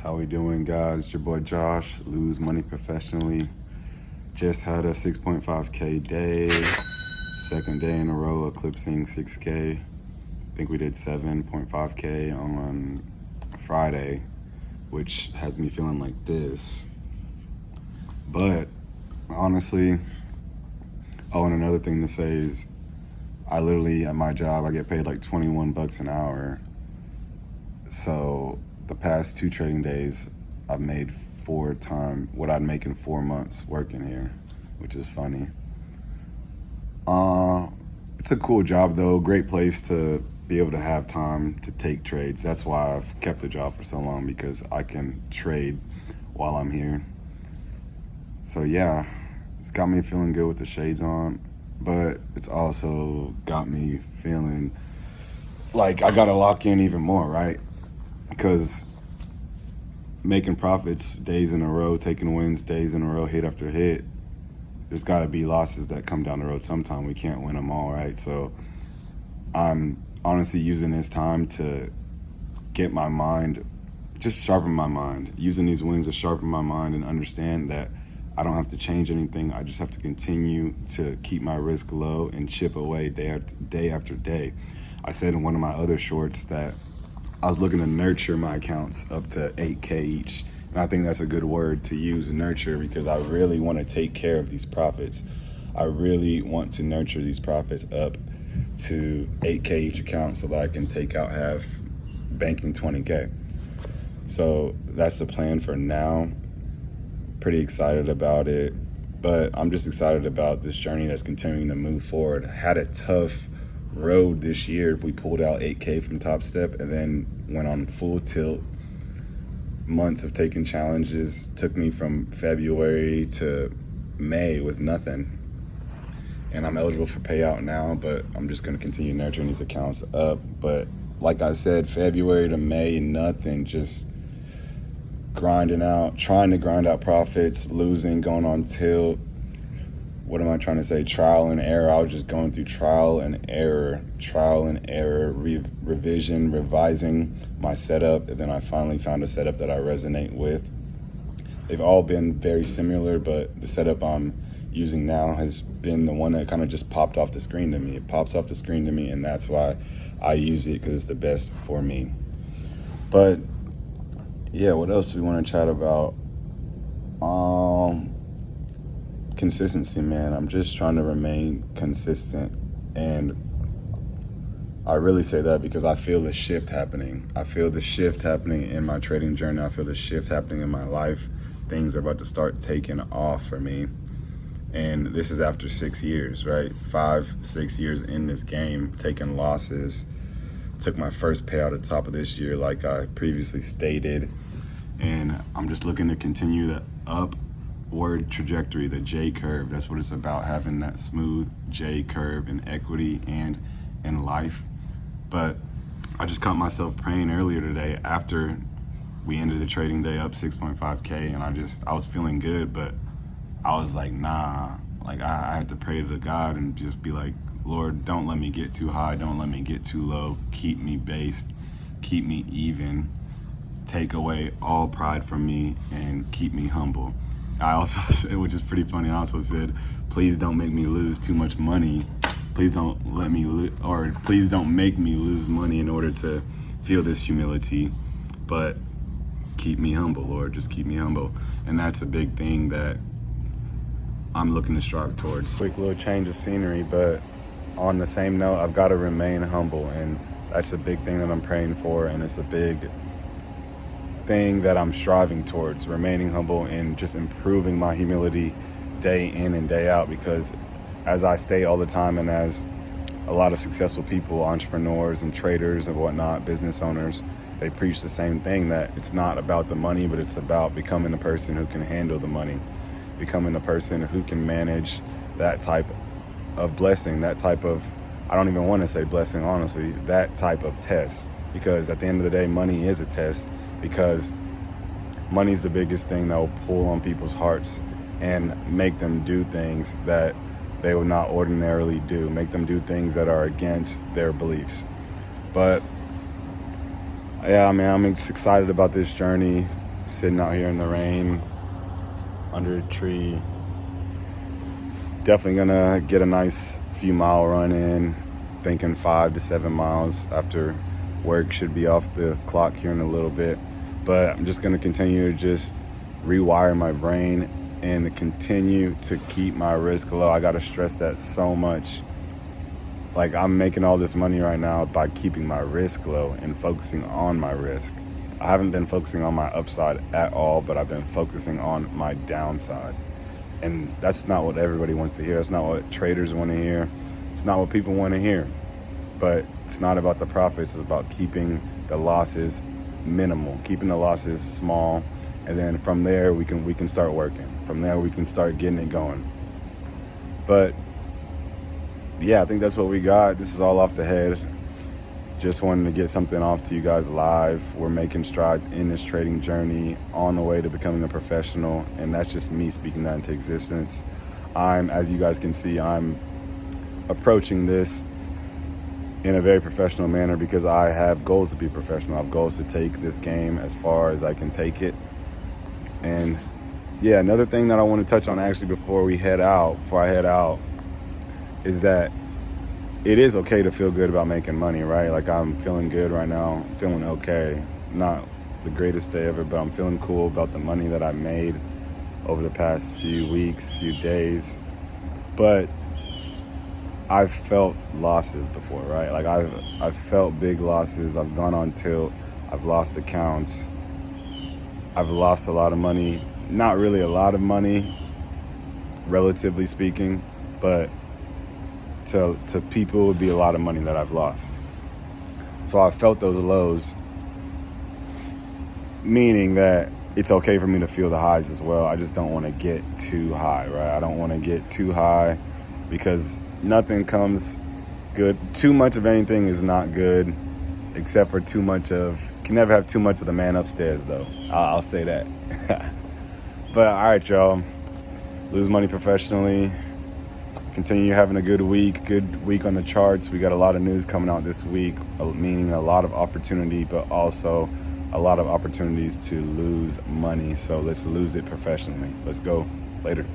How we doing, guys? It's your boy Josh, Lose Money Professionally. Just had a 6.5K day, second day in a row eclipsing 6K. I think we did 7.5K on Friday, which has me feeling like this. But honestly, and another thing to say is I literally, at my job, I get paid like 21 bucks an hour. So the past 2 trading days, I've made 4 times what I'd make in 4 months working here, which is funny. It's a cool job though, great place to be able to have time to take trades. That's why I've kept the job for so long, because I can trade while I'm here. So yeah, it's got me feeling good with the shades on, but it's also got me feeling like I gotta lock in even more, right? Because making profits days in a row, taking wins days in a row, hit after hit, there's got to be losses that come down the road sometime. We can't win them all, right? So I'm honestly using this time to get my mind, just sharpen my mind, using these wins to sharpen my mind and understand that I don't have to change anything. I just have to continue to keep my risk low and chip away day after day. I said in one of my other shorts that I was looking to nurture my accounts up to 8K each. And I think that's a good word to use, nurture, because I really want to take care of these profits. I really want to nurture these profits up to 8K each account so that I can take out half, banking 20K. So that's the plan for now. Pretty excited about it, but I'm just excited about this journey that's continuing to move forward. Had a tough road this year. We pulled out 8K from Top Step and then went on full tilt. Months of taking challenges took me from February to May with nothing. And I'm eligible for payout now, but I'm just going to continue nurturing these accounts up. But like I said, February to May, nothing, just grinding out, trying to grind out profits, losing, going on tilt. What am I trying to say? Trial and error. I was just going through trial and error, revision, revising my setup. And then I finally found a setup that I resonate with. They've all been very similar, but the setup I'm using now has been the one that kind of just popped off the screen to me. It pops off the screen to me, and that's why I use it, because it's the best for me. But yeah, what else do we want to chat about? Consistency, man. I'm just trying to remain consistent, and I really say that because I feel the shift happening. I feel the shift happening in my trading journey. I feel the shift happening in my life. Things are about to start taking off for me, and this is after 6 years, right? 5-6 years in this game, taking losses. Took my first payout at the top of this year, like I previously stated, and I'm just looking to continue the upward trajectory, the J curve. That's what it's about, having that smooth J curve in equity and in life. But I just caught myself praying earlier today after we ended the trading day up 6.5K, and I was feeling good, but I was like, nah, like I have to pray to God and just be like, Lord, don't let me get too high, don't let me get too low, keep me based, keep me even, take away all pride from me, and keep me humble. I also said, which is pretty funny, I also said, please don't make me lose too much money. Please don't please don't make me lose money in order to feel this humility, but keep me humble, Lord, just keep me humble. And that's a big thing that I'm looking to strive towards. Quick little change of scenery, but on the same note, I've got to remain humble, and that's a big thing that I'm praying for, and it's a big thing that I'm striving towards, remaining humble and just improving my humility day in and day out, because as I state all the time, and as a lot of successful people, entrepreneurs and traders and whatnot, business owners, they preach the same thing, that it's not about the money, but it's about becoming the person who can handle the money, becoming the person who can manage that type of blessing, that type of, I don't even want to say blessing, honestly, that type of test. Because at the end of the day, money is a test, because money is the biggest thing that will pull on people's hearts and make them do things that they would not ordinarily do, make them do things that are against their beliefs. But yeah, man, I'm excited about this journey. sitting out here in the rain under a tree. Definitely gonna get a nice few mile run in, thinking 5 to 7 miles after work. Should be off the clock here in a little bit, but I'm just gonna continue to just rewire my brain and to continue to keep my risk low. I gotta stress that so much. Like, I'm making all this money right now by keeping my risk low and focusing on my risk. I haven't been focusing on my upside at all, but I've been focusing on my downside. And that's not what everybody wants to hear. That's not what traders want to hear. It's not what people want to hear. But it's not about the profits. It's about keeping the losses minimal, keeping the losses small. And then from there, we can start working. From there, we can start getting it going. But yeah, I think that's what we got. This is all off the head. Just wanted to get something off to you guys live. We're making strides in this trading journey on the way to becoming a professional, and that's just me speaking that into existence. As you guys can see, I'm approaching this in a very professional manner because I have goals to be professional. I have goals to take this game as far as I can take it. And yeah, another thing that I want to touch on actually before I head out, is that it is okay to feel good about making money, right? Like, I'm feeling good right now, feeling okay. Not the greatest day ever, but I'm feeling cool about the money that I made over the past few weeks, few days. But I've felt losses before, right? Like, I've felt big losses. I've gone on tilt. I've lost accounts. I've lost a lot of money. Not really a lot of money, relatively speaking, but to people, it would be a lot of money that I've lost. So I felt those lows, meaning that it's okay for me to feel the highs as well. I just don't want to get too high, right? I don't want to get too high because nothing comes good. Too much of anything is not good, except for too much of, can never have too much of the man upstairs though. I'll say that. But all right, y'all, lose money professionally. Continue having a good week on the charts. We got a lot of news coming out this week, meaning a lot of opportunity, but also a lot of opportunities to lose money. So let's lose it professionally. Let's go. Later.